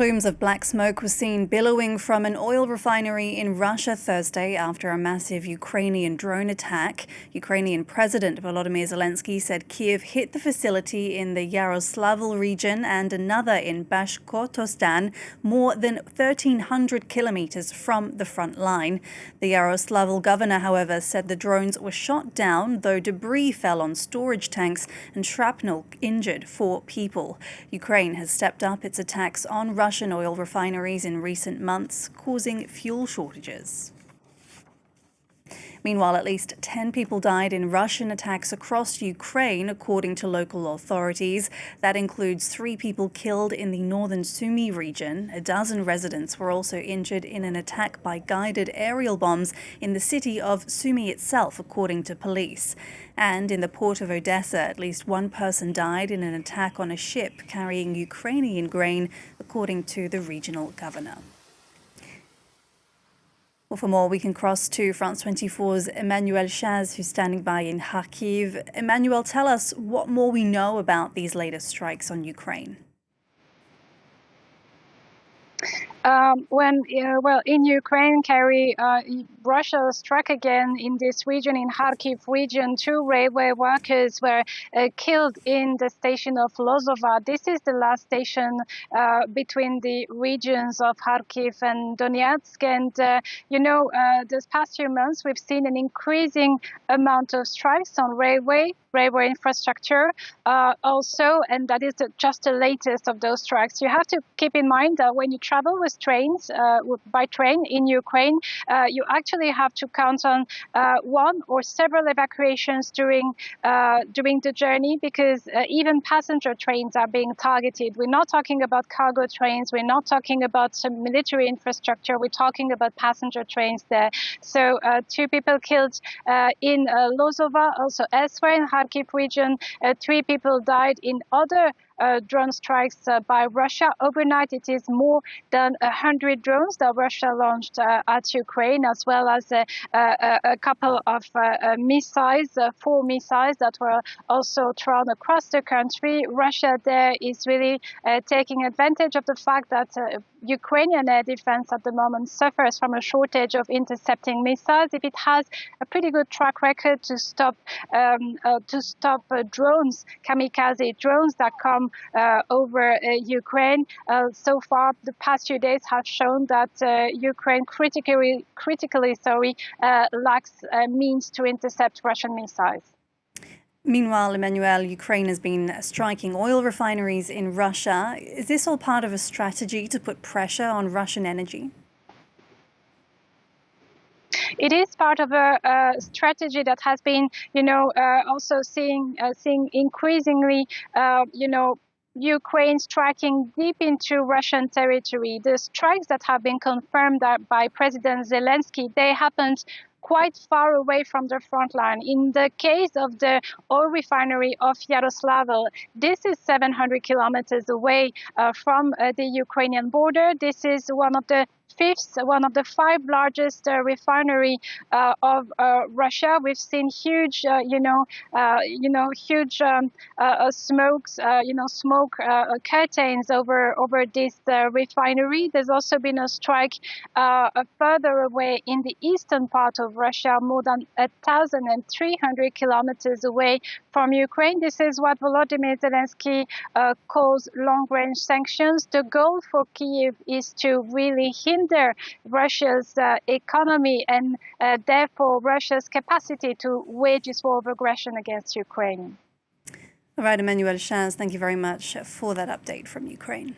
Plumes of black smoke were seen billowing from an oil refinery in Russia Thursday after a massive Ukrainian drone attack. Ukrainian President Volodymyr Zelensky said Kyiv hit the facility in the Yaroslavl region and another in Bashkortostan, more than 1,300 kilometers from the front line. The Yaroslavl governor, however, said the drones were shot down, though debris fell on storage tanks and shrapnel injured 4 people. Ukraine has stepped up its attacks on Russian oil refineries in recent months, causing fuel shortages. Meanwhile, at least 10 people died in Russian attacks across Ukraine, according to local authorities. That includes 3 people killed in the northern Sumy region. A dozen residents were also injured in an attack by guided aerial bombs in the city of Sumy itself, according to police. And in the port of Odessa, at least 1 person died in an attack on a ship carrying Ukrainian grain, according to the regional governor. Well, for more, we can cross to France 24's Emmanuelle Chaze, who's standing by in Kharkiv. Emmanuelle, tell us what more we know about these latest strikes on Ukraine. In Ukraine, Carrie, Russia struck again in this region, in Kharkiv region. 2 railway workers were killed in the station of Lozova. This is the last station between the regions of Kharkiv and Donetsk. And, this past few months, we've seen an increasing amount of strikes on railway infrastructure also, and that is just the latest of those strikes. You have to keep in mind that when you travel with trains, by train in Ukraine, you actually have to count on 1 or several evacuations during the journey, because even passenger trains are being targeted. We're not talking about cargo trains. We're not talking about some military infrastructure. We're talking about passenger trains there. So 2 people killed in Lozova, also elsewhere in Kharkiv region. 3 people died in other drone strikes by Russia. Overnight, it is more than 100 drones that Russia launched at Ukraine, as well as a couple of missiles, 4 missiles that were also thrown across the country. Russia there is really taking advantage of the fact that Ukrainian air defense at the moment suffers from a shortage of intercepting missiles. If it has a pretty good track record to stop drones, kamikaze drones that come over Ukraine, so far the past few days have shown that Ukraine critically lacks means to intercept Russian missiles. Meanwhile, Emmanuelle, Ukraine has been striking oil refineries in Russia. Is this all part of a strategy to put pressure on Russian energy? It is part of a strategy that has been, also seeing increasingly, Ukraine striking deep into Russian territory. The strikes that have been confirmed by President Zelensky, they happened quite far away from the front line. In the case of the oil refinery of Yaroslavl, this is 700 kilometers away from the Ukrainian border. This is one of the 5 largest refinery of Russia. We've seen huge, smoke curtains over this refinery. There's also been a strike further away in the eastern part of Russia, more than 1,300 kilometers away from Ukraine. This is what Volodymyr Zelensky calls long-range sanctions. The goal for Kyiv is to really hinder Russia's economy and therefore Russia's capacity to wage its war of aggression against Ukraine. All right, Emmanuelle Chaze, thank you very much for that update from Ukraine.